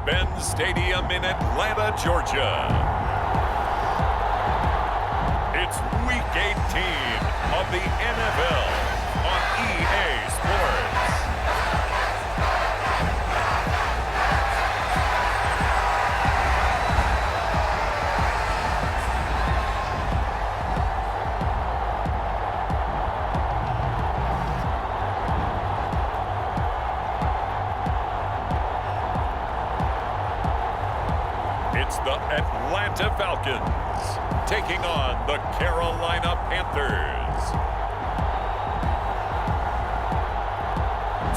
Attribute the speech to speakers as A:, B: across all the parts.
A: Mercedes-Benz Stadium in Atlanta, Georgia. It's Week 18 of the NFL on EA Sports. It's the Atlanta Falcons taking on the Carolina Panthers.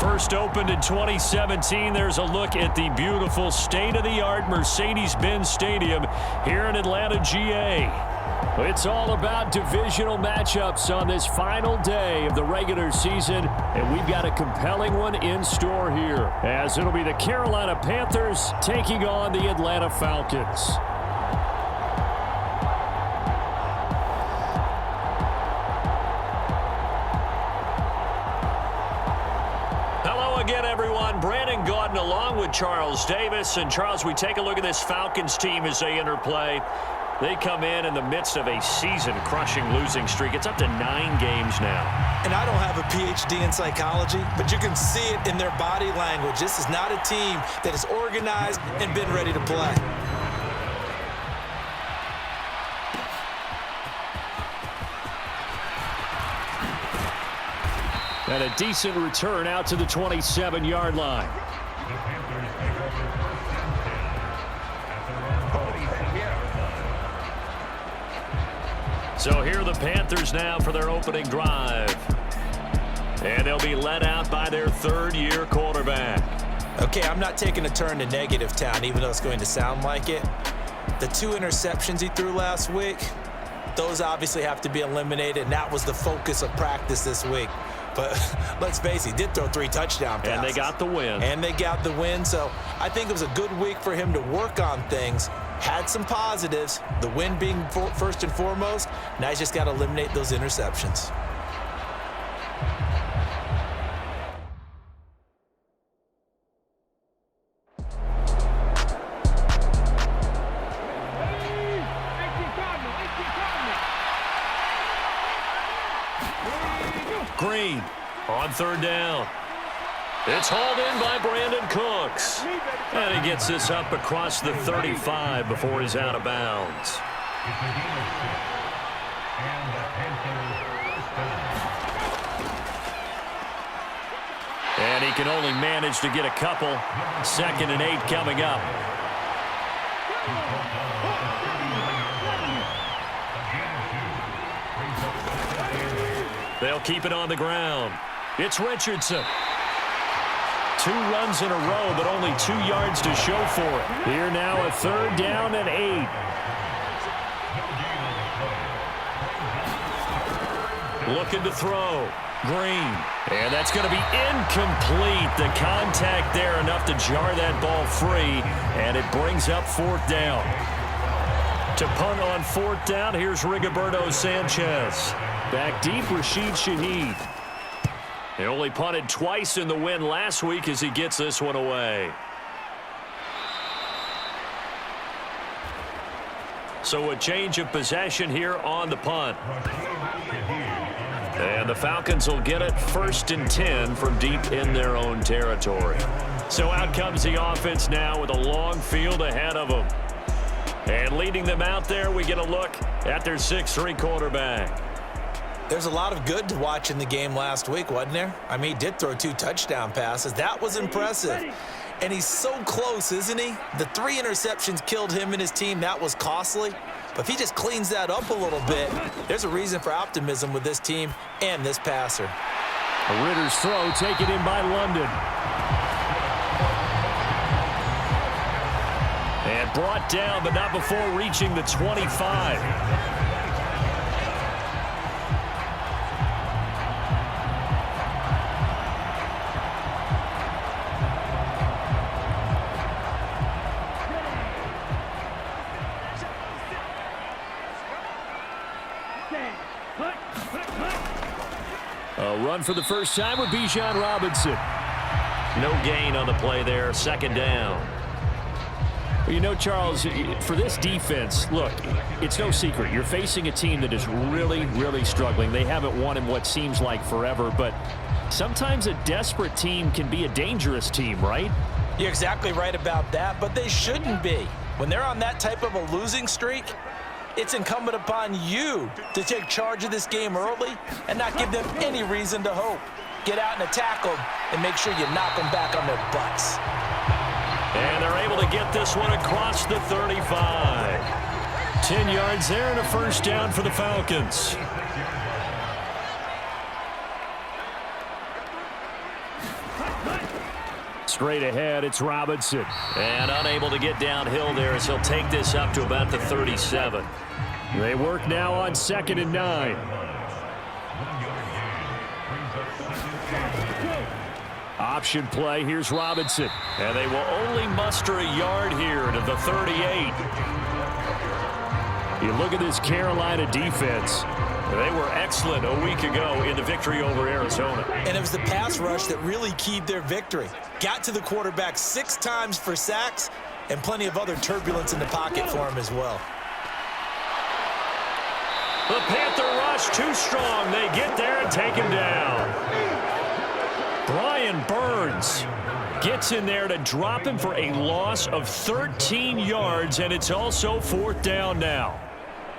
B: First opened in 2017, there's a look at the beautiful state-of-the-art Mercedes-Benz Stadium here in Atlanta, GA. It's all about divisional matchups on this final day of the regular season, and we've got a compelling one in store here, as it'll be the Carolina Panthers taking on the Atlanta Falcons. Hello again, everyone. Brandon Gaudin along with Charles Davis. And Charles, we take a look at this Falcons team as they interplay. They come in the midst of a season-crushing losing streak. It's up to 9 games now.
C: And I don't have a PhD in psychology, but you can see it in their body language. This is not a team that is organized and been ready to play.
B: And a decent return out to the 27-yard line. So here are the Panthers now for their opening drive. And they'll be led out by their third-year quarterback.
C: Okay, I'm not taking a turn to negative town, even though it's going to sound like it. The 2 interceptions he threw last week, those obviously have to be eliminated, and that was the focus of practice this week. But let's face it, he did throw 3 touchdown passes.
B: And they got the win.
C: And they got the win, so I think it was a good week for him to work on things. Had some positives, the win being first and foremost. Now he's just got to eliminate those interceptions.
B: Green on third down. It's hauled in by Brandon Cooks. And he gets this up across the 35 before he's out of bounds. And he can only manage to get a couple. 2nd and 8 coming up. They'll keep it on the ground. It's Richardson. 2 runs in a row, but only 2 yards to show for it. Here now, a 3rd down and 8. Looking to throw. Green. And that's going to be incomplete. The contact there enough to jar that ball free, and it brings up 4th down. To punt on 4th down, here's Rigoberto Sanchez. Back deep, Rashid Shaheed. He only punted twice in the win last week as he gets this one away. So a change of possession here on the punt. And the Falcons will get it 1st and 10 from deep in their own territory. So out comes the offense now with a long field ahead of them. And leading them out there, we get a look at their 6'3" quarterback.
C: There's a lot of good to watch in the game last week, wasn't there? I mean, he did throw 2 touchdown passes. That was impressive. And he's so close, isn't he? The 3 interceptions killed him and his team. That was costly. But if he just cleans that up a little bit, there's a reason for optimism with this team and this passer.
B: A Ritter's throw taken in by London. And brought down, but not before reaching the 25. A run for the first time with Bijan Robinson. No gain on the play there, 2nd down. You know, Charles, for this defense, look, it's no secret. You're facing a team that is really, really struggling. They haven't won in what seems like forever, but sometimes a desperate team can be a dangerous team, right?
C: You're exactly right about that, but they shouldn't be. When they're on that type of a losing streak, it's incumbent upon you to take charge of this game early and not give them any reason to hope. Get out and attack them and make sure you knock them back on their butts.
B: And they're able to get this one across the 35. 10 yards there and a first down for the Falcons. Straight ahead, it's Robinson. And unable to get downhill there as he'll take this up to about the 37. They work now on 2nd and 9. Option play, here's Robinson. And they will only muster a yard here to the 38. You look at this Carolina defense. They were excellent a week ago in the victory over Arizona.
C: And it was the pass rush that really keyed their victory. Got to the quarterback 6 times for sacks and plenty of other turbulence in the pocket for him as well.
B: The Panther rush too strong. They get there and take him down. Brian Burns gets in there to drop him for a loss of 13 yards, and it's also 4th down now.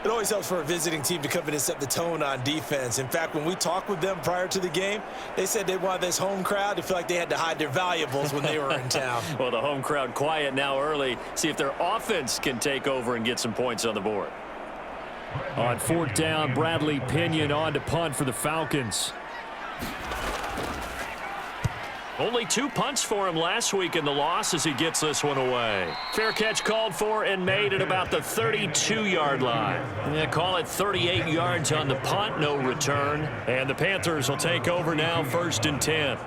C: It always helps for a visiting team to come in and set the tone on defense. In fact, when we talked with them prior to the game, they said they wanted this home crowd to feel like they had to hide their valuables when they were in town.
B: Well, the home crowd quiet now early. See if their offense can take over and get some points on the board. On 4th down, Bradley Pinion on to punt for the Falcons. Only 2 punts for him last week in the loss as he gets this one away. Fair catch called for and made at about the 32-yard line. Yeah, call it 38 yards on the punt, no return. And the Panthers will take over now, 1st and 10.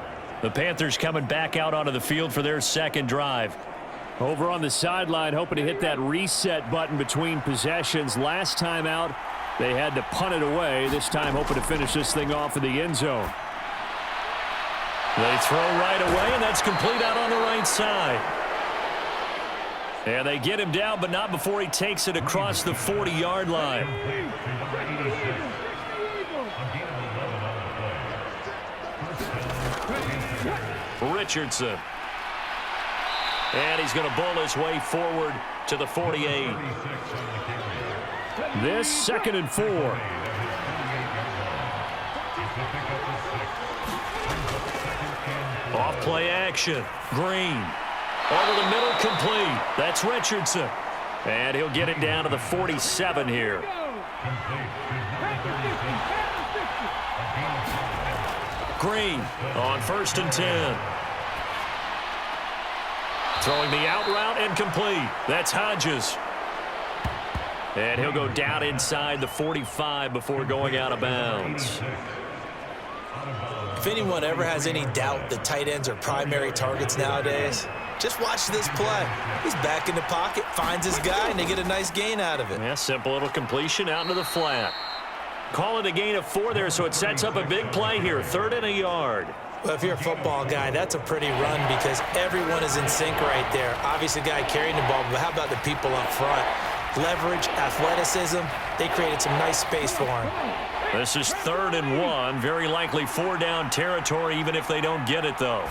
B: The Panthers coming back out onto the field for their 2nd drive. Over on the sideline, hoping to hit that reset button between possessions. Last time out, they had to punt it away. This time hoping to finish this thing off in the end zone. They throw right away, and that's complete out on the right side. And they get him down, but not before he takes it across the 40-yard line. Richardson. And he's going to bull his way forward to the 48. This 2nd and 4. Off play action. Green. Over the middle, complete. That's Richardson. And he'll get it down to the 47 here. Green on 1st and 10. Throwing the out route and complete. That's Hodges. And he'll go down inside the 45 before going out of bounds.
C: If anyone ever has any doubt that tight ends are primary targets nowadays, just watch this play. He's back in the pocket, finds his guy, and they get a nice gain out of it.
B: Yeah, simple little completion out into the flat. Call it a gain of 4 there, so it sets up a big play here. 3rd and a yard.
C: Well, if you're a football guy, that's a pretty run because everyone is in sync right there. Obviously, the guy carrying the ball, but how about the people up front? Leverage, athleticism, they created some nice space for him.
B: This is 3rd and 1. Very likely 4-down territory, even if they don't get it, though.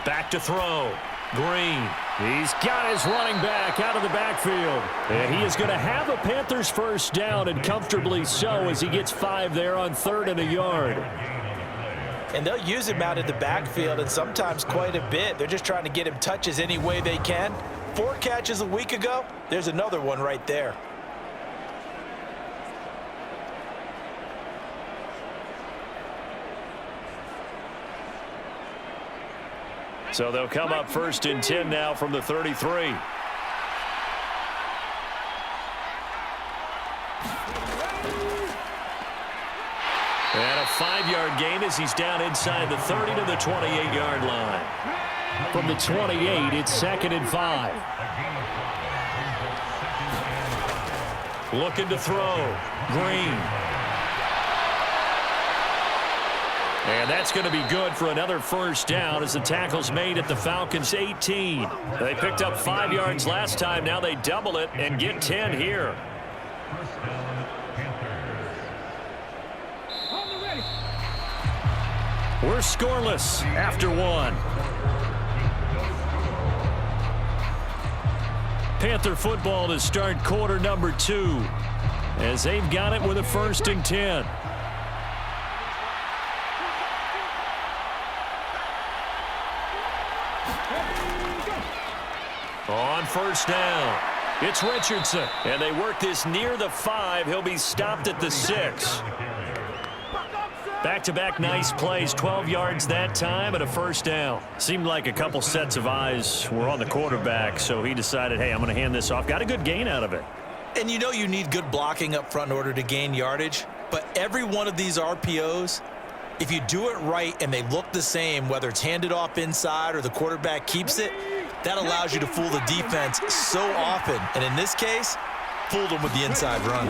B: Back to throw. Green. He's got his running back out of the backfield. And he is going to have a Panthers first down, and comfortably so, as he gets 5 there on 3rd and a yard.
C: And they'll use him out of the backfield, and sometimes quite a bit. They're just trying to get him touches any way they can. 4 catches a week ago. There's another one right there.
B: So they'll come up 1st and 10 now from the 33. And a 5-yard gain as he's down inside the 30 to the 28-yard line. From the 28, it's 2nd and 5. Looking to throw. Green. And that's going to be good for another first down as the tackle's made at the Falcons' 18. They picked up 5 yards last time. Now they double it and get 10 here. We're scoreless after 1. Panther football to start quarter number 2 as they've got it with a 1st and 10. On first down, it's Richardson. And they work this near the 5. He'll be stopped at the 6. Back-to-back nice plays, 12 yards that time and a first down. Seemed like a couple sets of eyes were on the quarterback, so he decided, hey, I'm going to hand this off. Got a good gain out of it.
C: And you know you need good blocking up front in order to gain yardage, but every one of these RPOs, if you do it right and they look the same, whether it's handed off inside or the quarterback keeps it, that allows you to fool the defense so often. And in this case, fooled them with the inside run.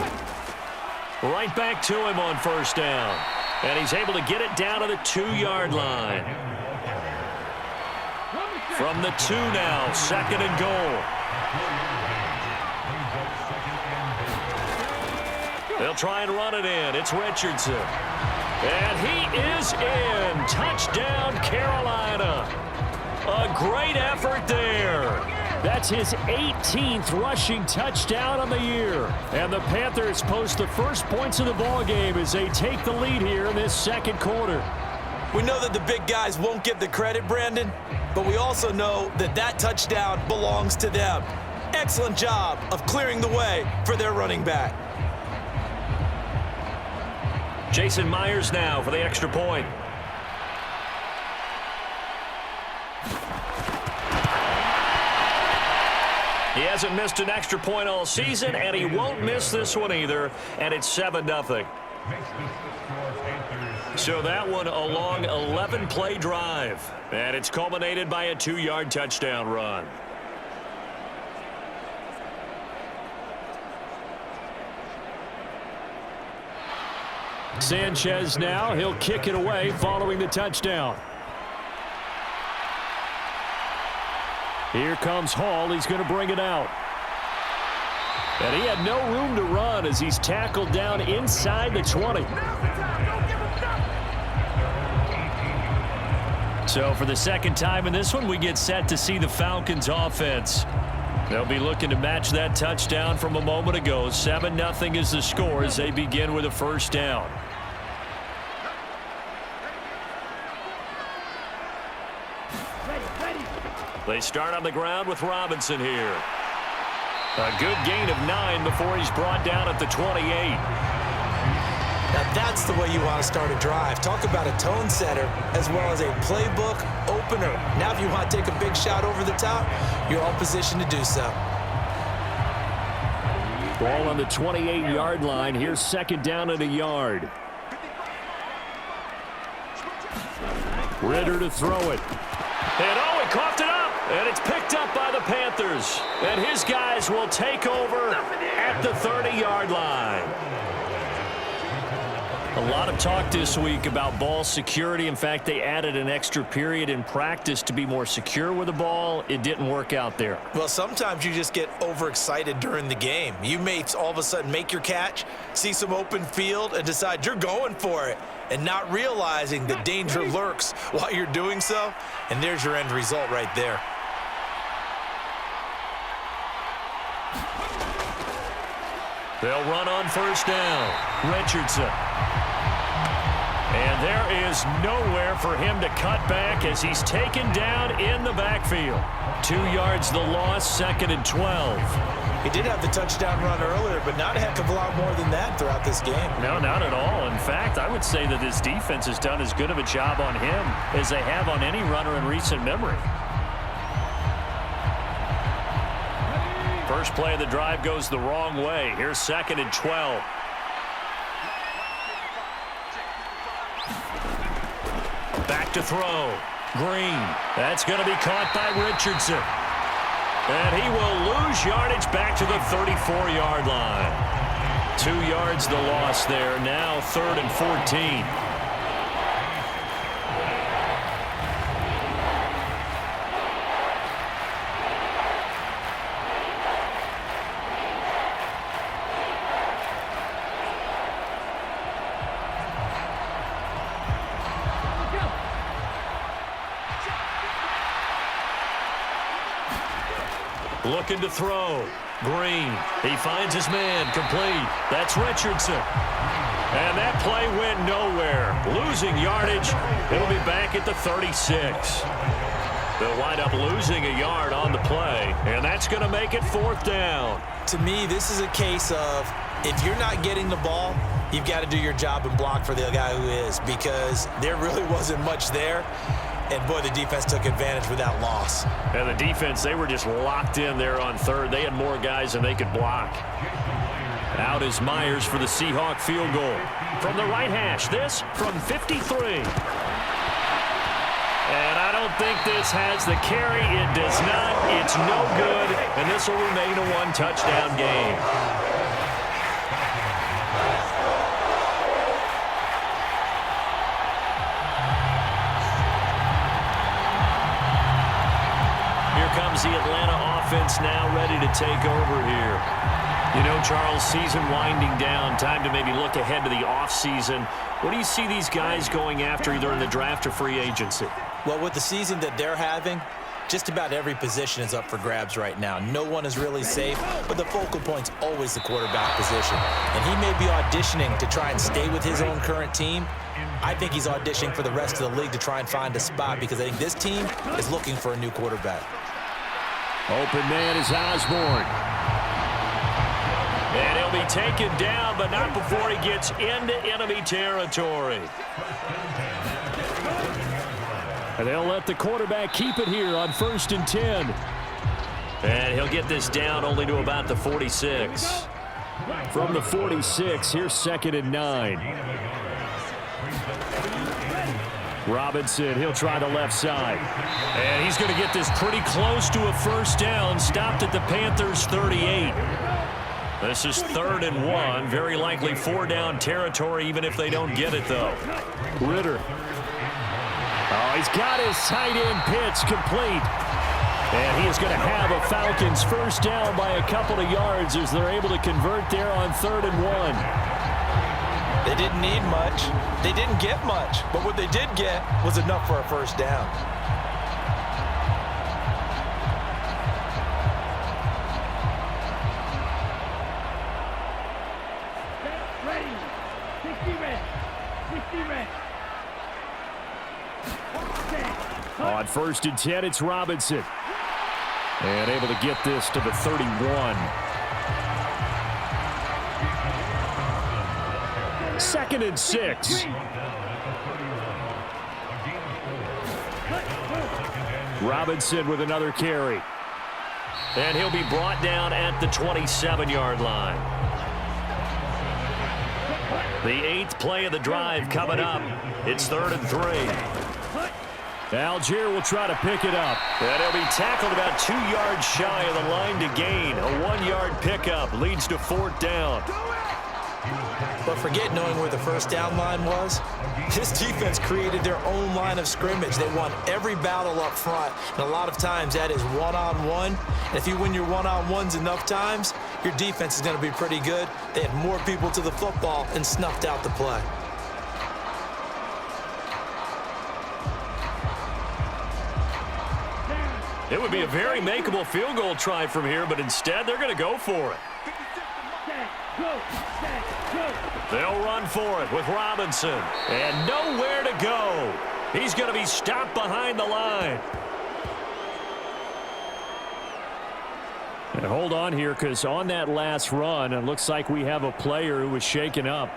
B: Right back to him on first down. And he's able to get it down to the 2-yard line. From the 2 now, 2nd and goal. They'll try and run it in. It's Richardson. And he is in. Touchdown, Carolina. A great effort there. That's his 18th rushing touchdown of the year. And the Panthers post the first points of the ballgame as they take the lead here in this second quarter.
C: We know that the big guys won't get the credit, Brandon, but we also know that that touchdown belongs to them. Excellent job of clearing the way for their running back.
B: Jason Myers now for the extra point. He hasn't missed an extra point all season, and he won't miss this one either, and it's 7-0. So that one a long 11-play drive, and it's culminated by a 2-yard touchdown run. Sanchez now, he'll kick it away following the touchdown. Here comes Hall. He's going to bring it out. And he had no room to run as he's tackled down inside the 20. So for the second time in this one, we get set to see the Falcons offense. They'll be looking to match that touchdown from a moment ago. 7-0 is the score as they begin with a first down. They start on the ground with Robinson here. A good gain of 9 before he's brought down at the 28.
C: Now that's the way you want to start a drive. Talk about a tone setter as well as a playbook opener. Now if you want to take a big shot over the top, you're all positioned to do so.
B: Ball on the 28-yard line. Here's second down and a yard. Ritter to throw it. And oh, he coughed it up. And it's picked up by the Panthers. And his guys will take over at the 30-yard line. A lot of talk this week about ball security. In fact, they added an extra period in practice to be more secure with the ball. It didn't work out there.
C: Well, sometimes you just get overexcited during the game. You may all of a sudden make your catch, see some open field, and decide you're going for it, and not realizing the danger lurks while you're doing so. And there's your end result right there.
B: They'll run on first down. Richardson. And there is nowhere for him to cut back as he's taken down in the backfield. 2 yards the loss, 2nd and 12.
C: He did have the touchdown run earlier, but not a heck of a lot more than that throughout this game.
B: No, not at all. In fact, I would say that this defense has done as good of a job on him as they have on any runner in recent memory. First play of the drive goes the wrong way. Here's 2nd and 12. Back to throw. Green. That's going to be caught by Richardson. And he will lose yardage back to the 34-yard line. 2 yards the loss there. Now 3rd and 14. Looking to throw. Green. He finds his man. Complete. That's Richardson. And that play went nowhere. Losing yardage. It'll be back at the 36. They'll wind up losing a yard on the play, and that's going to make it 4th down.
C: To me, this is a case of if you're not getting the ball, you've got to do your job and block for the guy who is, because there really wasn't much there. And, boy, the defense took advantage with that loss.
B: And the defense, they were just locked in there on 3rd. They had more guys than they could block. Out is Myers for the Seahawk field goal. From the right hash, this from 53. And I don't think this has the carry. It does not. It's no good. And this will remain a 1-touchdown game. Here comes the Atlanta offense now ready to take over here. You know, Charles, season winding down, time to maybe look ahead to the offseason. What do you see these guys going after either in the draft or free agency?
C: Well, with the season that they're having, just about every position is up for grabs right now. No one is really safe, but the focal point's always the quarterback position. And he may be auditioning to try and stay with his own current team. I think he's auditioning for the rest of the league to try and find a spot, because I think this team is looking for a new quarterback.
B: Open man is Osborne. And he'll be taken down, but not before he gets into enemy territory. And they'll let the quarterback keep it here on 1st and 10. And he'll get this down only to about the 46. From the 46, here's 2nd and 9. Robinson, he'll try the left side. And he's going to get this pretty close to a 1st down, stopped at the Panthers' 38. This is 3rd and 1, very likely 4-down territory, even if they don't get it, though. Ritter. Oh, he's got his tight end pitch complete. And he is going to have a Falcons 1st down by a couple of yards as they're able to convert there on 3rd and 1.
C: They didn't need much. They didn't get much. But what they did get was enough for a 1st down.
B: On 1st and 10, it's Robinson. And able to get this to the 31. 2nd and 6. Robinson with another carry. And he'll be brought down at the 27-yard line. The 8th play of the drive coming up. It's 3rd and 3. Algier will try to pick it up. And he'll be tackled about 2 yards shy of the line to gain. A 1-yard pickup leads to 4th down.
C: But forget knowing where the 1st down line was. This defense created their own line of scrimmage. They won every battle up front. And a lot of times that is one-on-one. And if you win your one-on-ones enough times, your defense is going to be pretty good. They had more people to the football and snuffed out the play.
B: It would be a very makeable field goal try from here, but instead they're going to go for it. They'll run for it with Robinson. And nowhere to go. He's going to be stopped behind the line. And hold on here, because on that last run, it looks like we have a player who was shaken up.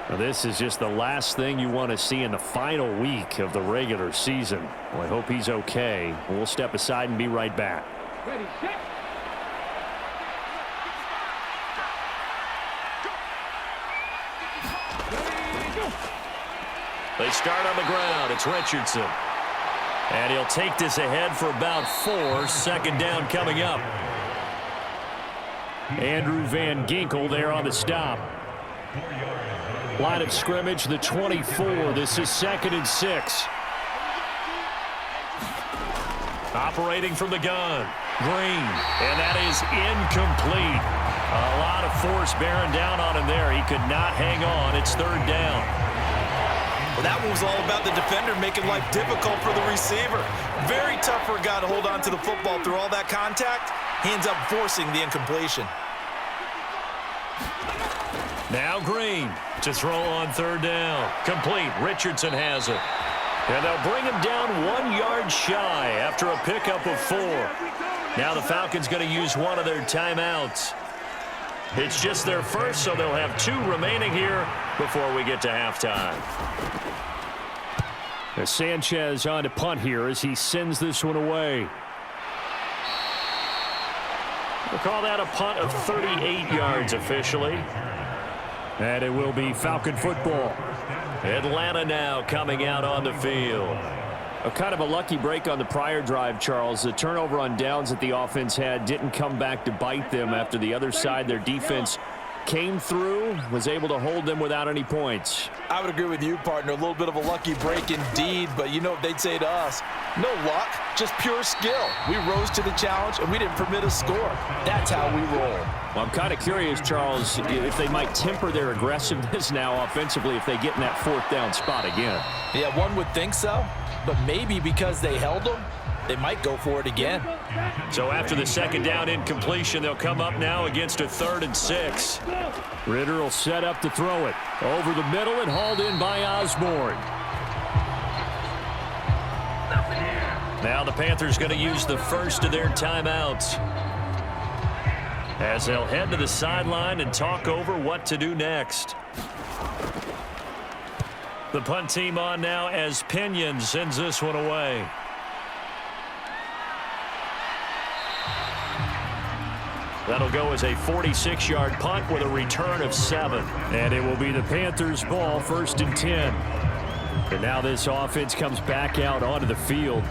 B: Now, this is just the last thing you want to see in the final week of the regular season. Well, I hope he's okay. We'll step aside and be right back.
D: Ready, set.
B: They start on the ground. It's Richardson. And he'll take this ahead for about 4. 2nd down coming up. Andrew Van Ginkel there on the stop. Line of scrimmage, the 24. This is 2nd and 6. Operating from the gun. Green. And that is incomplete. A lot of force bearing down on him there. He could not hang on. It's 3rd down.
C: Well, that one was all about the defender making life difficult for the receiver. Very tough for a guy to hold on to the football through all that contact. He ends up forcing the incompletion.
B: Now Green to throw on third down. Complete. Richardson has it. And they'll bring him down 1 yard shy after a pickup of 4. Now the Falcons going to use one of their timeouts. It's just their first, so they'll have 2 remaining here before we get to halftime.
D: As Sanchez on to punt here as he sends this one away.
B: We'll call that a punt of 38 yards officially.
D: And it will be Falcon football.
B: Atlanta now coming out on the field.
D: A kind of a lucky break on the prior drive, Charles. The turnover on downs that the offense had didn't come back to bite them after the other side. Their defense came through, was able to hold them without any points.
C: I would agree with you, partner. A little bit of a lucky break indeed, but you know what they'd say to us? No luck, just pure skill. We rose to the challenge, and we didn't permit a score. That's how we roll.
D: Well, I'm kind of curious, Charles, if they might temper their aggressiveness now offensively if they get in that 4th down spot again.
C: Yeah, one would think so, but maybe because they held them, they might go for it again.
B: So after the 2nd down incompletion, they'll come up now against a 3rd and 6.
D: Ritter will set up to throw it. Over the middle and hauled in by Osborne.
B: Now the Panthers going to use the first of their timeouts as they'll head to the sideline and talk over what to do next. The punt team on now as Pinion sends this one away. That'll go as a 46-yard punt with a return of 7.
D: And it will be the Panthers' ball, 1st and 10. And now this offense comes back out onto the field.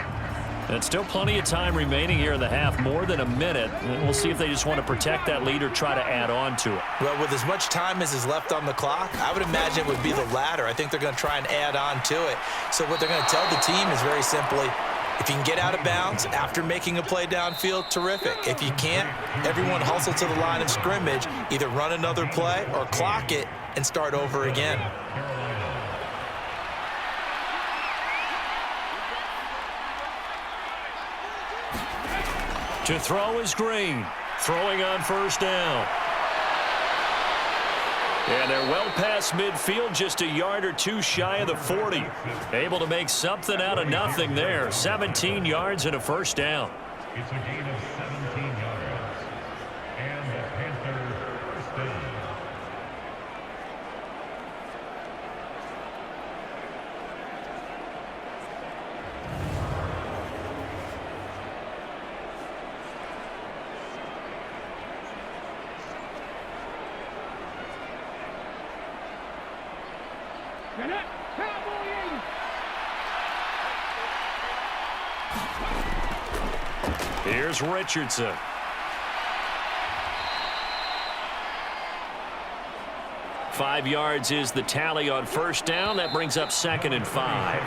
B: And still plenty of time remaining here in the half, more than a minute. And we'll see if they just want to protect that lead or try to add on to it.
C: Well, with as much time as is left on the clock, I would imagine it would be the latter. I think they're going to try and add on to it. So what they're going to tell the team is very simply, if you can get out of bounds after making a play downfield, terrific. If you can't, everyone hustle to the line of scrimmage, either run another play or clock it and start over again.
B: To throw is Green, throwing on 1st down. And they're well past midfield, just a yard or 2 shy of the 40. Able to make something out of nothing there. 17 yards and a 1st down.
E: It's a gain of 17 yards. And the Panthers 1st down.
B: Here's Richardson. Five yards is the tally on 1st down. That brings up 2nd and 5.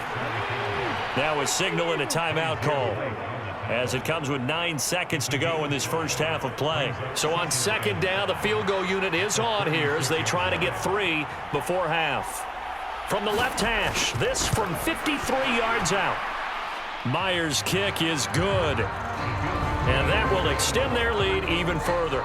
B: Now a signal and a timeout call, as it comes with 9 seconds to go in this first half of play. So on 2nd down, the field goal unit is on here as they try to get 3 before half. From the left hash, this from 53 yards out. Myers' kick is good, and that will extend their lead even further.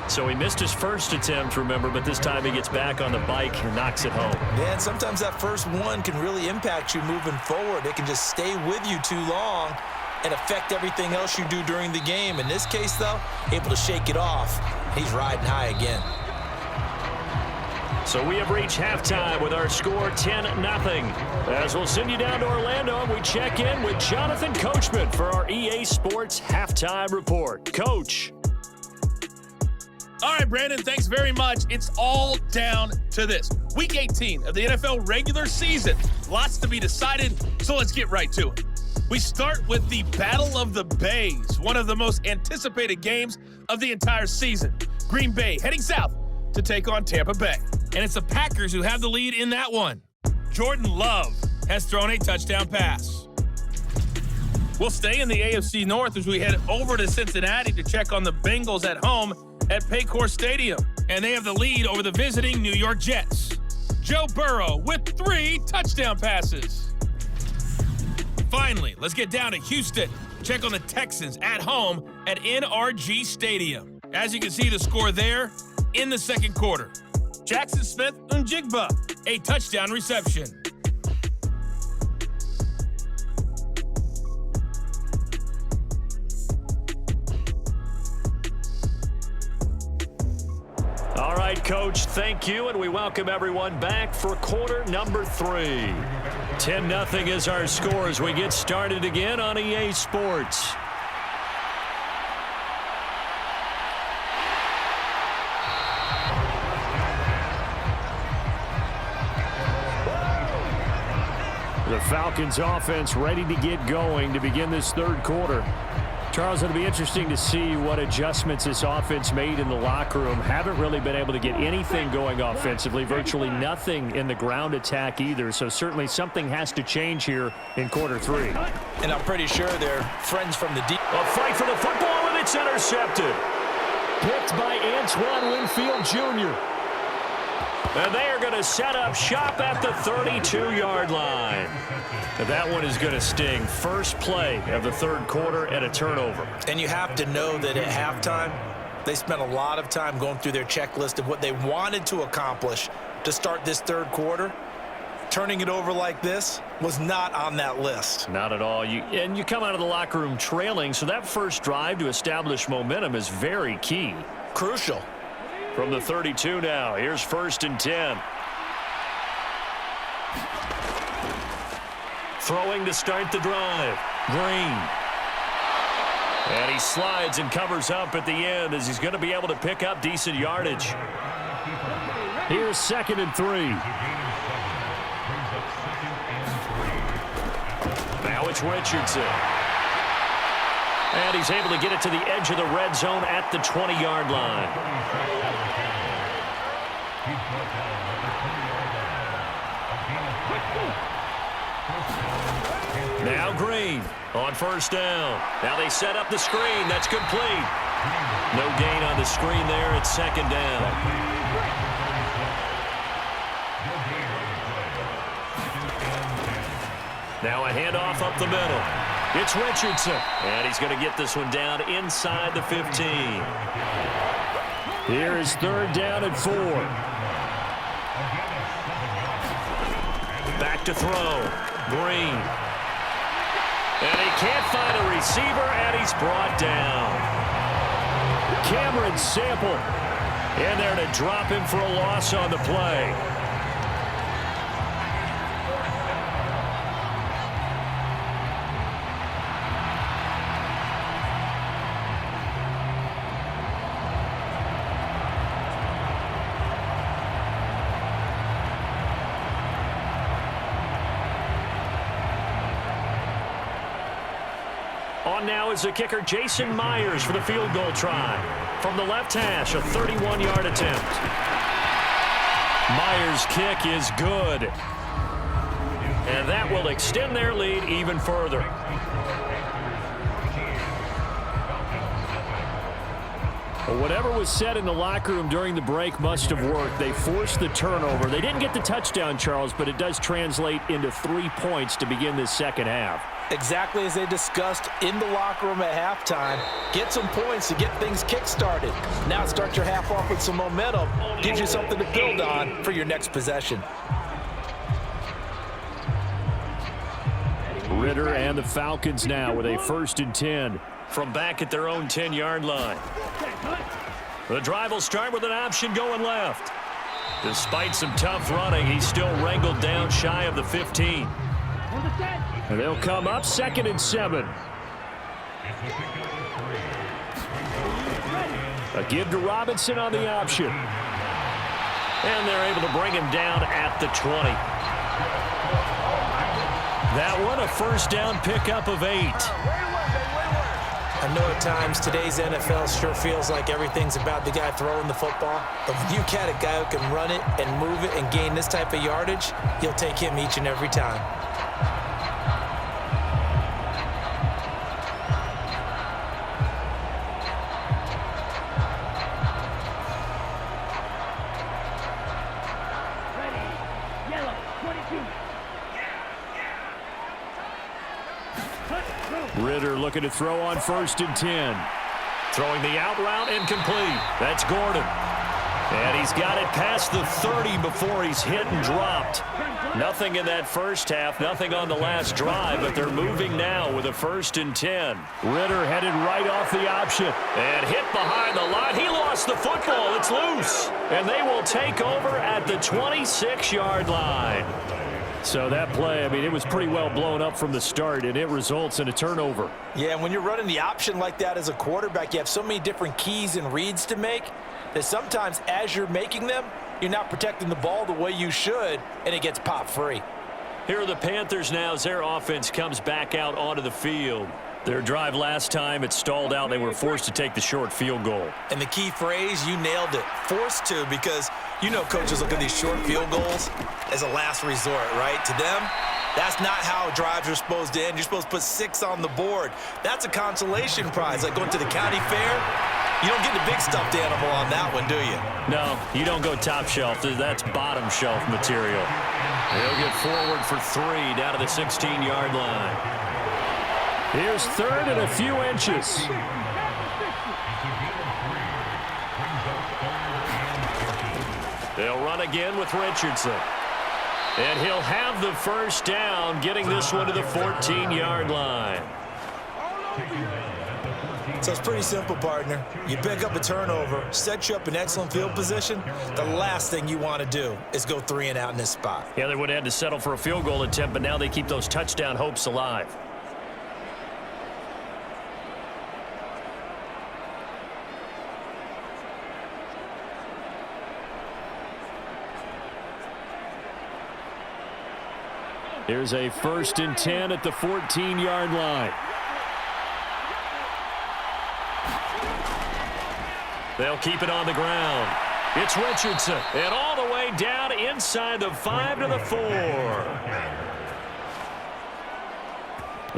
B: So he missed his first attempt, remember, but this time he gets back on the bike and knocks it home.
C: Yeah, and sometimes that first one can really impact you moving forward. It can just stay with you too long and affect everything else you do during the game. In this case, though, able to shake it off. He's riding high again.
B: So we have reached halftime with our score 10-0. As we'll send you down to Orlando, we check in with Jonathan Coachman for our EA Sports Halftime Report. Coach.
F: All right, Brandon, thanks very much. It's all down to this. Week 18 of the NFL regular season. Lots to be decided, so let's get right to it. We start with the Battle of the Bays, one of the most anticipated games of the entire season. Green Bay heading south to take on Tampa Bay. And it's the Packers who have the lead in that one. Jordan Love has thrown a touchdown pass. We'll stay in the AFC North as we head over to Cincinnati to check on the Bengals at home at Paycor Stadium. And they have the lead over the visiting New York Jets. Joe Burrow with 3 touchdown passes. Finally, let's get down to Houston. Check on the Texans at home at NRG Stadium. As you can see the score there in the second quarter. Jackson Smith-Njigba, a touchdown reception.
B: All right, Coach, thank you, and we welcome everyone back for quarter number 3. 10-0 is our score as we get started again on EA Sports.
D: The Falcons offense ready to get going to begin this third quarter. Charles, it'll be interesting to see what adjustments this offense made in the locker room. Haven't really been able to get anything going offensively, virtually nothing in the ground attack either. So certainly something has to change here in quarter 3.
C: And I'm pretty sure they're friends from the deep.
B: A fight for the football, and it's intercepted.
D: Picked by Antoine Winfield Jr.
B: And they are going to set up shop at the 32-yard line.
D: And that one is going to sting. First play of the third quarter and a turnover.
C: And you have to know that at halftime, they spent a lot of time going through their checklist of what they wanted to accomplish to start this third quarter. Turning it over like this was not on that list.
D: Not at all. And you come out of the locker room trailing, so that first drive to establish momentum is very key.
C: Crucial.
B: From the 32 now, here's 1st and 10. Throwing to start the drive. Green. And he slides and covers up at the end as he's going to be able to pick up decent yardage.
D: Here's 2nd and 3.
B: Now it's Richardson. And he's able to get it to the edge of the red zone at the 20-yard line. Now Green on 1st down. Now they set up the screen. That's complete. No gain on the screen there. It's 2nd down. Now a handoff up the middle. It's Richardson. And he's going to get this one down inside the 15.
D: Here is 3rd down and 4.
B: Back to throw. Green. And he can't find a receiver, and he's brought down.
D: Cameron Sample
B: in there to drop him for a loss on the play. On now is the kicker Jason Myers for the field goal try. From the left hash, a 31-yard attempt. Myers' kick is good. And that will extend their lead even further.
D: Well, whatever was said in the locker room during the break must have worked. They forced the turnover. They didn't get the touchdown, Charles, but it does translate into 3 points to begin this second half.
C: Exactly as they discussed in the locker room at halftime. Get some points to get things kick-started. Now start your half off with some momentum. Gives you something to build on for your next possession.
D: Ritter and the Falcons now with a 1st and 10.
B: From back at their own 10-yard line. The drive will start with an option going left. Despite some tough running, he's still wrangled down shy of the 15.
D: And they'll come up 2nd and 7. A give to Robinson on the option.
B: And they're able to bring him down at the 20. That one a 1st down pickup of 8.
C: I know at times today's NFL sure feels like everything's about the guy throwing the football. But when you got a guy who can run it and move it and gain this type of yardage, you'll take him each and every time.
B: Ritter looking to throw on 1st and 10. Throwing the out route incomplete. That's Gordon. And he's got it past the 30 before he's hit and dropped. Nothing in that first half, nothing on the last drive, but they're moving now with a 1st and 10. Ritter headed right off the option and hit behind the line. He lost the football. It's loose. And they will take over at the 26-yard line. So that play, I mean, it was pretty well blown up from the start, and it results in a turnover.
C: Yeah, and when you're running the option like that as a quarterback, you have so many different keys and reads to make that sometimes as you're making them, you're not protecting the ball the way you should, and it gets popped free.
B: Here are the Panthers now as their offense comes back out onto the field. Their drive last time, it stalled out. They were forced to take the short field goal.
C: And the key phrase, you nailed it, forced to, because you know coaches look at these short field goals as a last resort, right? To them, that's not how drives are supposed to end. You're supposed to put 6 on the board. That's a consolation prize, like going to the county fair. You don't get the big stuffed animal on that one, do you?
B: No, you don't go top shelf. That's bottom shelf material. They'll get forward for 3 down to the 16-yard line.
D: Here's 3rd and a few inches.
B: They'll run again with Richardson. And he'll have the first down, getting this one to the 14-yard line.
C: So it's pretty simple, partner. You pick up a turnover, set you up in excellent field position. The last thing you want to do is go 3 and out in this spot.
B: Yeah, they would have had to settle for a field goal attempt, but now they keep those touchdown hopes alive.
D: Here's a 1st and 10 at the 14-yard line.
B: They'll keep it on the ground. It's Richardson. And all the way down inside the 5 to the 4.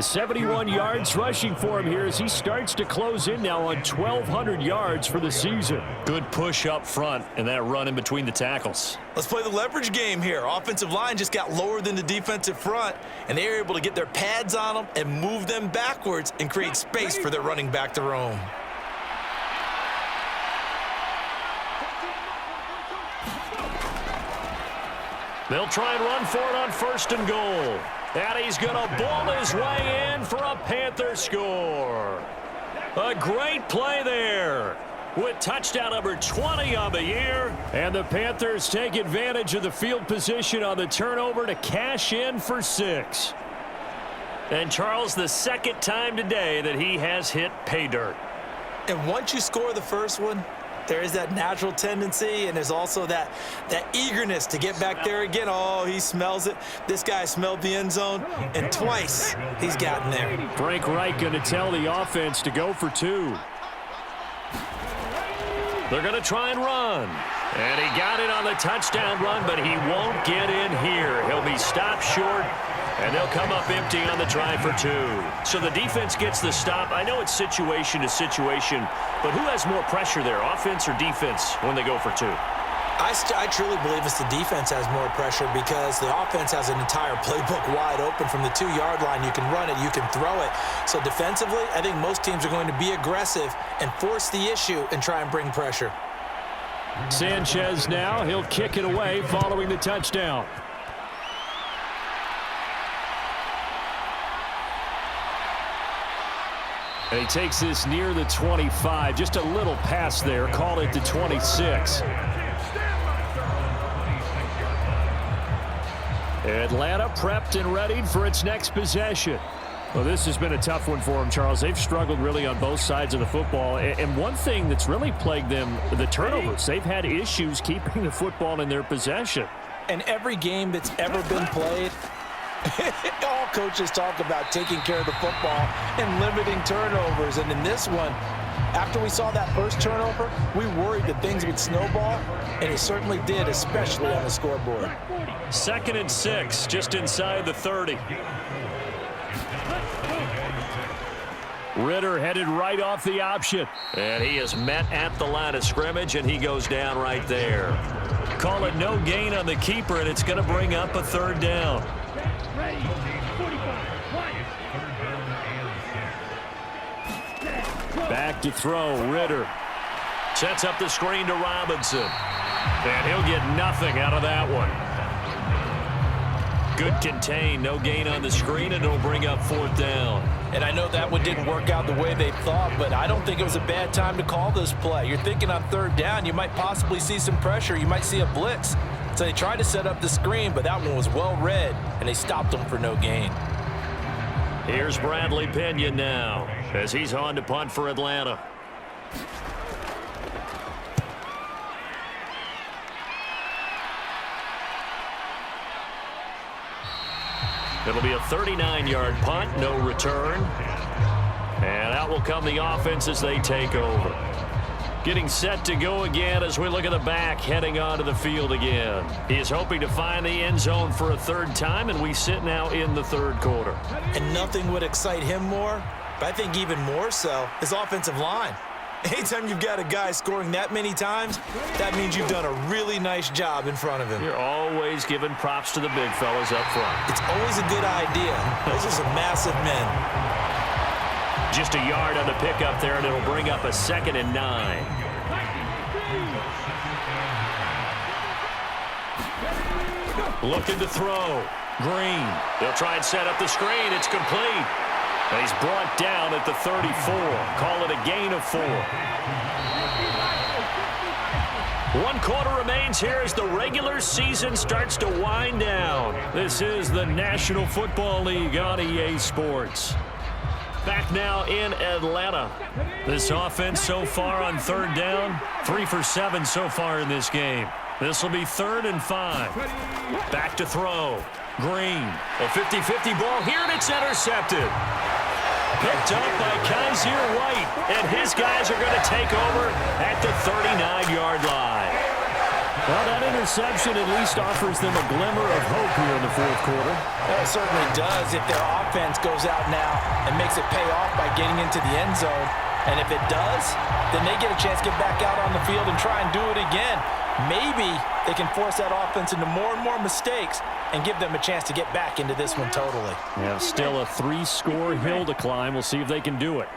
D: 71 yards rushing for him here as he starts to close in now on 1,200 yards for the season.
B: Good push up front and that run in between the tackles.
C: Let's play the leverage game here. Offensive line just got lower than the defensive front, and they were able to get their pads on them and move them backwards and create space for their running back to roam.
B: They'll try and run for it on 1st and goal. And he's going to ball his way in for a Panther score. A great play there with touchdown number 20 on the year.
D: And the Panthers take advantage of the field position on the turnover to cash in for 6.
B: And Charles, the 2nd time today that he has hit pay dirt.
C: And once you score the first one, there is that natural tendency, and there's also that eagerness to get back there again. Oh, he smells it. This guy smelled the end zone, and twice he's gotten there.
D: Frank Reich going to tell the offense to go for 2.
B: They're going to try and run. And he got it on the touchdown run, but he won't get in here. He'll be stopped short, and they'll come up empty on the try for 2. So the defense gets the stop. I know it's situation to situation, but who has more pressure there, offense or defense, when they go for 2?
C: I truly believe it's the defense has more pressure because the offense has an entire playbook wide open from the 2-yard line. You can run it, you can throw it. So defensively, I think most teams are going to be aggressive and force the issue and try and bring pressure.
D: Sanchez now, he'll kick it away following the touchdown. And he takes this near the 25, just a little pass there, call it the 26. Atlanta prepped and readied for its next possession. Well, this has been a tough one for them, Charles. They've struggled really on both sides of the football. And one thing that's really plagued them, the turnovers. They've had issues keeping the football in their possession.
C: And every game that's ever been played, all coaches talk about taking care of the football and limiting turnovers. And in this one, after we saw that first turnover, we worried that things would snowball, and it certainly did, especially on the scoreboard.
B: 2nd and 6, just inside the 30.
D: Ritter headed right off the option.
B: And he is met at the line of scrimmage, and he goes down right there. Call it no gain on the keeper, and it's going to bring up a 3rd down. back to throw. Ritter sets up the screen to Robinson. And he'll get nothing out of that one. Good contain, no gain on the screen, and it'll bring up 4th down.
C: And I know that one didn't work out the way they thought, but I don't think it was a bad time to call this play. You're thinking on 3rd down, you might possibly see some pressure. You might see a blitz. So they tried to set up the screen, but that one was well read, and they stopped them for no gain.
B: Here's Bradley Pinion now as he's on to punt for Atlanta. It'll be a 39-yard punt, no return. And out will come the offense as they take over. Getting set to go again as we look at the back, heading onto the field again. He is hoping to find the end zone for a 3rd time, and we sit now in the 3rd quarter.
C: And nothing would excite him more, but I think even more so, his offensive line. Anytime you've got a guy scoring that many times, that means you've done a really nice job in front of him.
B: You're always giving props to the big fellas up front.
C: It's always a good idea. Those are some massive men.
B: Just a yard on the pickup there, and it'll bring up a 2nd and 9. Looking to throw. Green. They'll try and set up the screen. It's complete. And he's brought down at the 34. Call it a gain of 4. 1 quarter remains here as the regular season starts to wind down. This is the National Football League on EA Sports. Back now in Atlanta. This offense so far on 3rd down, 3 for 7 so far in this game. This will be 3rd and 5. Back to throw. Green. A 50-50 ball here, and it's intercepted. Picked up by Kaiser White, and his guys are going to take over at the 39-yard line.
D: Well, that interception at least offers them a glimmer of hope here in the 4th quarter.
C: Well, it certainly does if their offense goes out now and makes it pay off by getting into the end zone. And if it does, then they get a chance to get back out on the field and try and do it again. Maybe they can force that offense into more and more mistakes and give them a chance to get back into this one totally.
D: Yeah, still a 3-score hill to climb. We'll see if they can do it.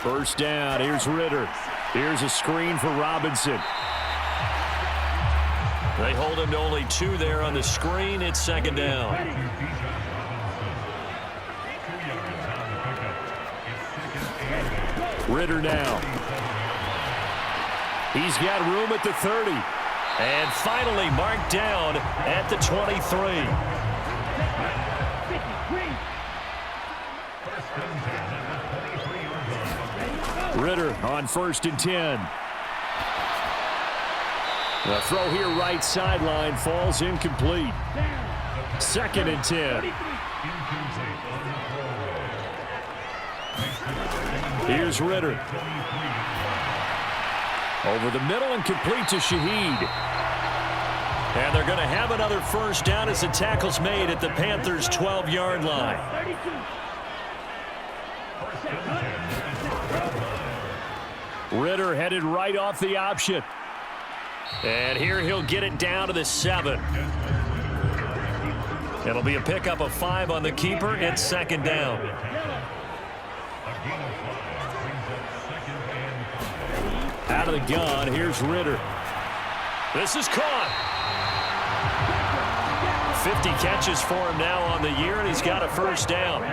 D: 1st down. Here's Ritter. Here's a screen for Robinson.
B: They hold him to only 2 there on the screen. It's 2nd down.
D: Ritter now. He's got room at the 30.
B: And finally marked down at the 23.
D: Ritter on 1st and 10. The throw here right sideline falls incomplete. 2nd and 10. Here's Ritter. Over the middle and complete to Shaheed.
B: And they're going to have another 1st down as the tackle's made at the Panthers' 12-yard line.
D: Ritter headed right off the option.
B: And here he'll get it down to the 7. It'll be a pickup of 5 on the keeper. It's 2nd down.
D: Out of the gun, here's Ritter.
B: This is caught. 50 catches for him now on the year, and he's got a 1st down.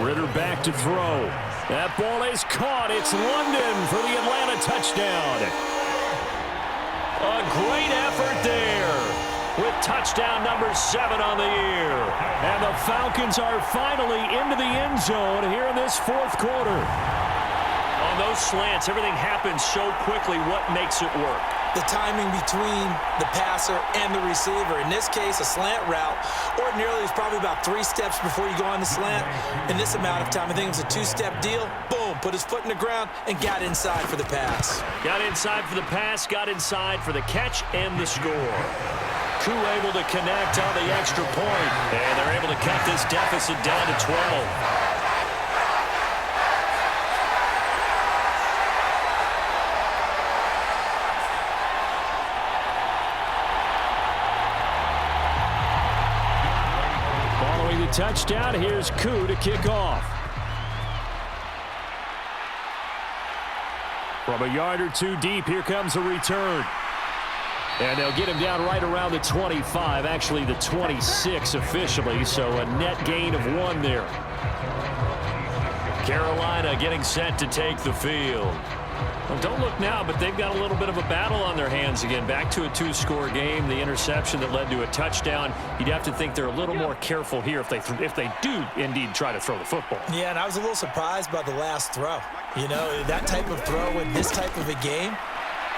D: Ritter back to throw. That ball is caught. It's London for the Atlanta touchdown.
B: A great effort there with touchdown number 7 on the year.
D: And the Falcons are finally into the end zone here in this 4th quarter.
B: On those slants, everything happens so quickly. What makes it work?
C: The timing between the passer and the receiver. In this case, a slant route. Ordinarily, it's probably about 3 steps before you go on the slant. In this amount of time, I think it was a 2-step deal. Boom, put his foot in the ground and got inside for the pass.
B: Got inside for the pass, got inside for the catch and the score. Crew able to connect on the extra point, and they're able to cut this deficit down to 12. the touchdown. Here's Koo to kick off. From a yard or two deep, here comes a return. And they'll get him down right around the 25, actually the 26 officially, so a net gain of 1 there. Carolina getting set to take the field. Well, don't look now, but they've got a little bit of a battle on their hands again. Back to a 2-score game. The interception that led to a touchdown. You'd have to think they're a little more careful here if they do indeed try to throw the football.
C: Yeah, and I was a little surprised by the last throw. You know, that type of throw in this type of a game,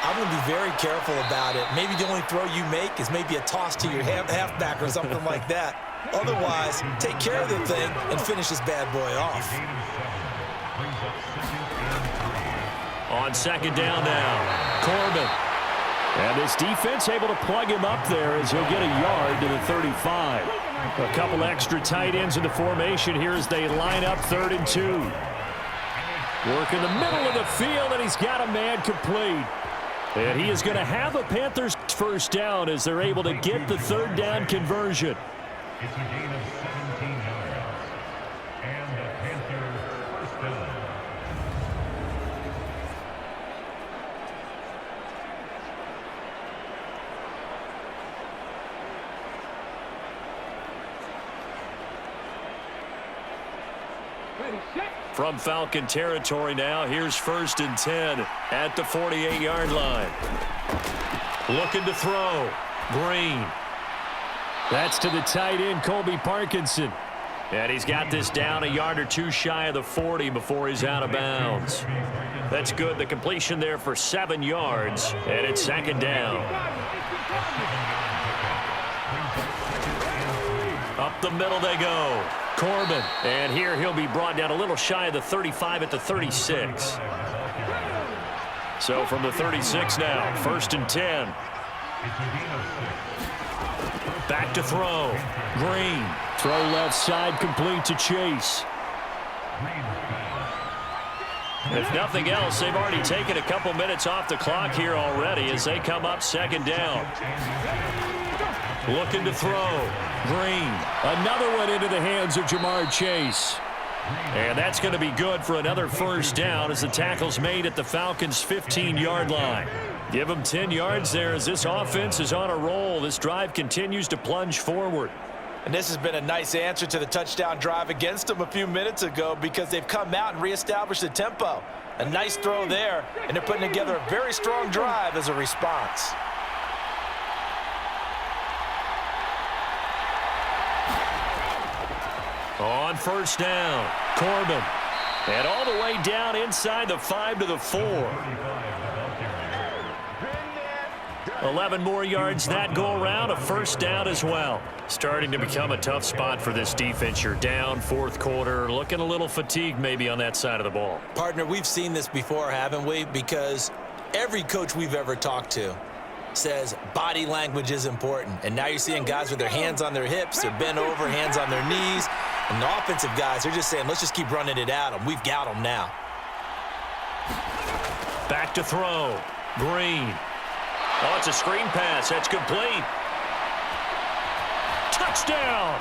C: I'm going to be very careful about it. Maybe the only throw you make is maybe a toss to your halfback or something like that. Otherwise, take care of the thing and finish this bad boy off.
B: On second down now, Corbin. And this defense able to plug him up there as he'll get a yard to the 35. A couple extra tight ends in the formation here as they line up 3rd and 2. Work in the middle of the field, and he's got a man complete. And he is going to have a Panthers first down as they're able to get the 3rd down conversion.
E: It's a gain of 17 yards. And the Panthers first down.
B: From Falcon territory now, here's 1st and 10 at the 48-yard line. Looking to throw. Green. That's to the tight end, Colby Parkinson. And he's got this down a yard or two shy of the 40 before he's out of bounds. That's good. The completion there for 7 yards, and it's 2nd down. Up the middle they go. Corbin. And here he'll be brought down a little shy of the 35 at the 36. So from the 36 now, 1st and 10. Back to throw. Green. Throw left side complete to Chase. If nothing else, they've already taken a couple minutes off the clock here already as they come up 2nd down. Looking to throw. Green. Another one into the hands of Jamar Chase. And that's going to be good for another 1st down as the tackle's made at the Falcons' 15-yard line. Give them 10 yards there as this offense is on a roll. This drive continues to plunge forward.
C: And this has been a nice answer to the touchdown drive against them a few minutes ago because they've come out and reestablished the tempo. A nice throw there, and they're putting together a very strong drive as a response.
B: On 1st down, Corbin. And all the way down inside the 5 to the 4. 11 more yards that go around, a 1st down as well. Starting to become a tough spot for this defense. You're down 4th quarter, looking a little fatigued maybe on that side of the ball.
C: Partner, we've seen this before, haven't we? Because every coach we've ever talked to says body language is important. And now you're seeing guys with their hands on their hips, they're bent over, hands on their knees. And the offensive guys, they're just saying, let's just keep running it at them. We've got them now.
B: Back to throw. Green. Oh, it's a screen pass. That's complete. Touchdown!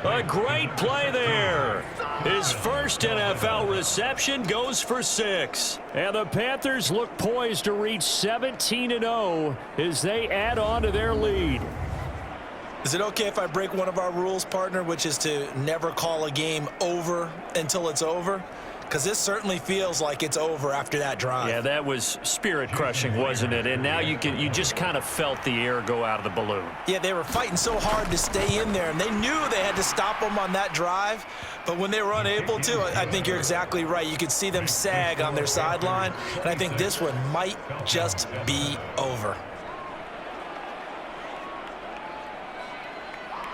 B: A great play there. His first NFL reception goes for 6. And the Panthers look poised to reach 17-0 as they add on to their lead.
C: Is it okay if I break one of our rules, partner, which is to never call a game over until it's over? Because this certainly feels like it's over after that drive.
B: Yeah, that was spirit-crushing, wasn't it? And now you just kind of felt the air go out of the balloon.
C: Yeah, they were fighting so hard to stay in there, and they knew they had to stop them on that drive. But when they were unable to, I think you're exactly right. You could see them sag on their sideline, and I think this one might just be over.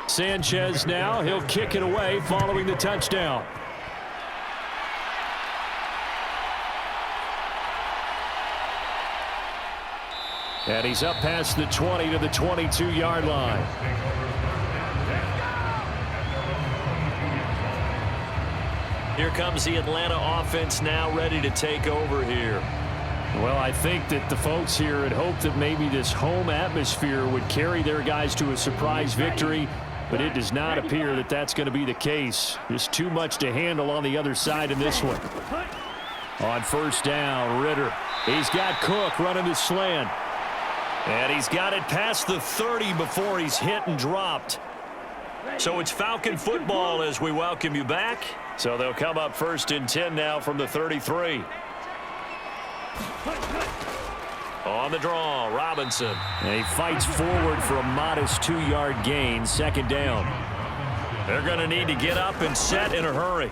B: Sanchez now, he'll kick it away following the touchdown. And he's up past the 20 to the 22-yard line. Here comes the Atlanta offense now ready to take over here. Well, I think that the folks here had hoped that maybe this home atmosphere would carry their guys to a surprise victory.
D: but it does not appear that that's going to be the case. Just too much to handle on the other side in this one. On first down, Ritter. He's got Cook running the slant. And he's got it past the 30 before he's hit and dropped. So it's Falcon football as we welcome you back. So they'll come up first and 10 now from the 33. On the draw, Robinson. And he fights forward for a modest 2-yard gain, second down. They're going to need to get up and set in a hurry.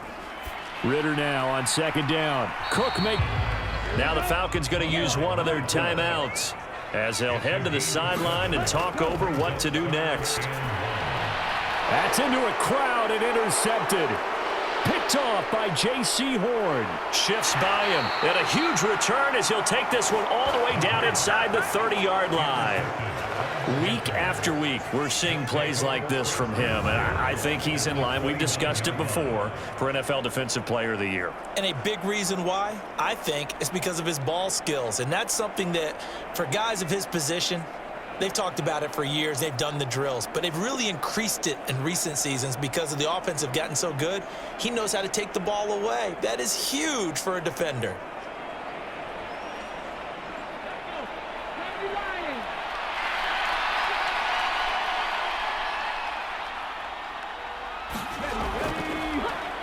D: Ritter now on second down. Cook make. Now the Falcons going to use one of their timeouts as they'll head to the sideline and talk over what to do next. That's into a crowd and intercepted. Picked off by J.C. Horn. Shifts by him. And a huge return as he'll take this one all the way down inside the 30-yard line. Week after week, we're seeing plays like this from him. And I think he's in line. We've discussed it before for NFL Defensive Player of the Year.
C: And a big reason why, I think, is because of his ball skills. And that's something that, for guys of his position, they've talked about it for years. They've done the drills. But they've really increased it in recent seasons because of the offense have gotten so good. He knows how to take the ball away. That is huge for a defender.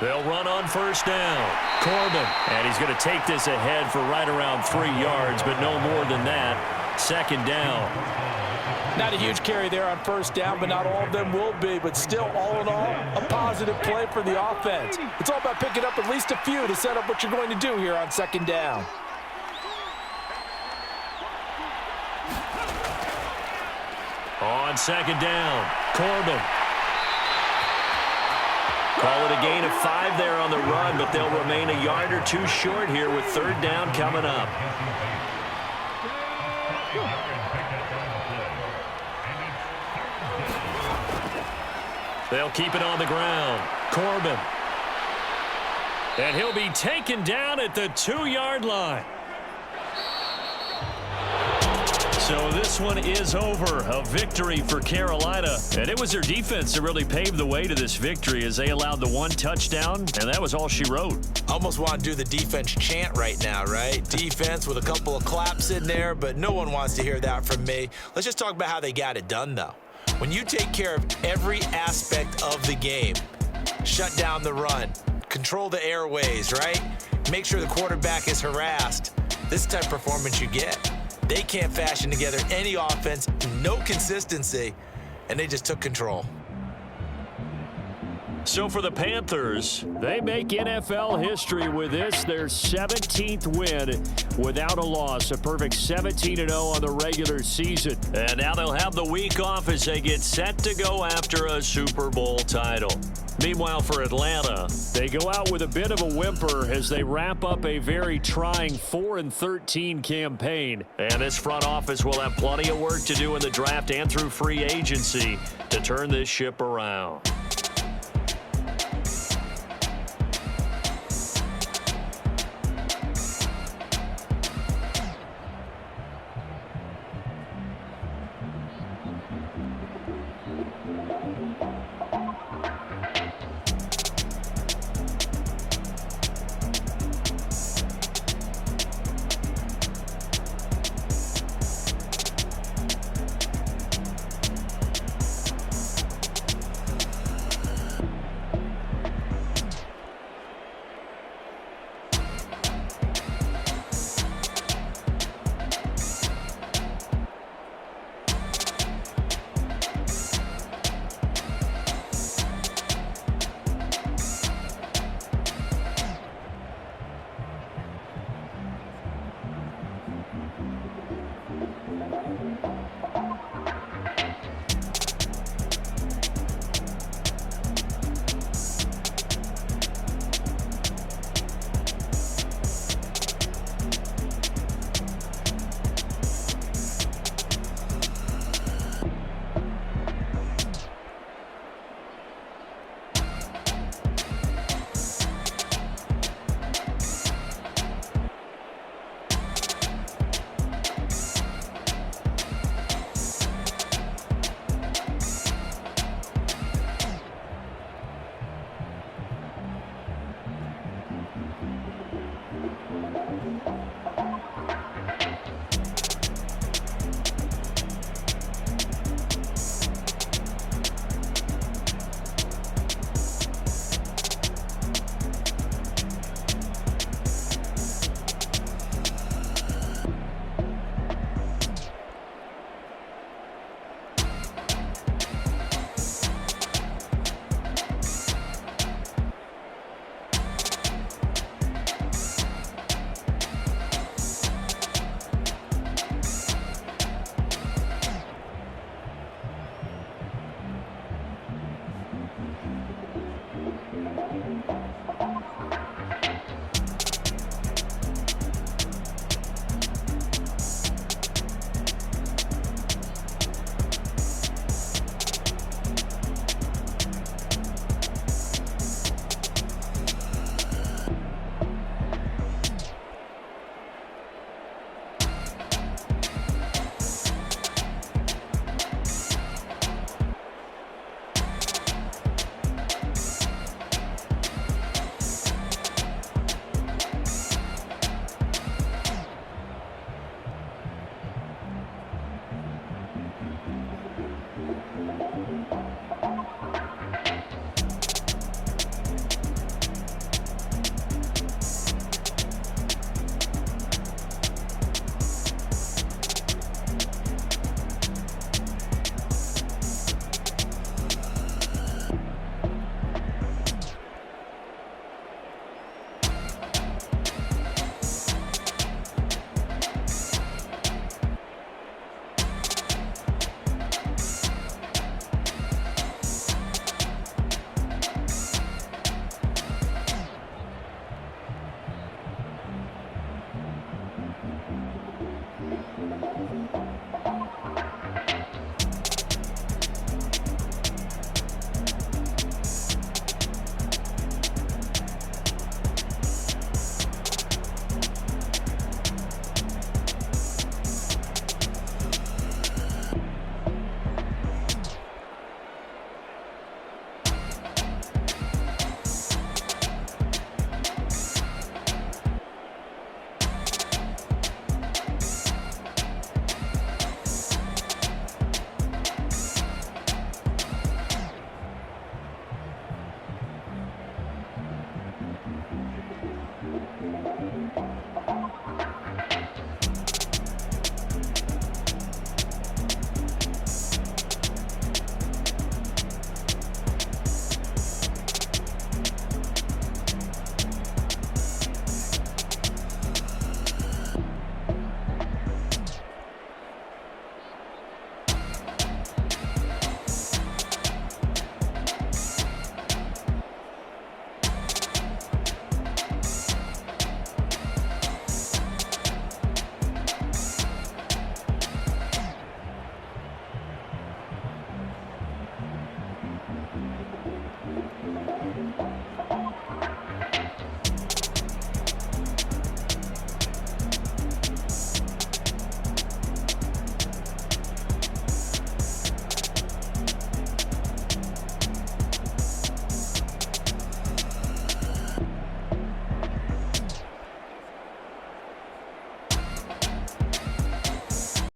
D: They'll run on first down. Corbin. And he's going to take this ahead for right around 3 yards, but no more than that. Second down.
C: Not a huge carry there on first down, but not all of them will be. But still, all in all, a positive play for the offense. It's all about picking up at least a few to set up what you're going to do here on second down.
D: On second down, Corbin. Call it a gain of 5 there on the run, but they'll remain a yard or 2 short here with third down coming up. They'll keep it on the ground. Corbin. And he'll be taken down at the 2-yard line. So this one is over. A victory for Carolina. And it was their defense that really paved the way to this victory as they allowed the 1 touchdown, and that was all she wrote.
C: Almost want to do the defense chant right now, right? Defense with a couple of claps in there, but no one wants to hear that from me. Let's just talk about how they got it done, though. When you take care of every aspect of the game, shut down the run, control the airways, right? Make sure the quarterback is harassed. This is the type of performance you get. They can't fashion together any offense, no consistency, and they just took control.
D: So for the Panthers, they make NFL history with this, their 17th win without a loss, a perfect 17-0 on the regular season. And now they'll have the week off as they get set to go after a Super Bowl title. Meanwhile, for Atlanta, they go out with a bit of a whimper as they wrap up a very trying 4-13 campaign. And this front office will have plenty of work to do in the draft and through free agency to turn this ship around.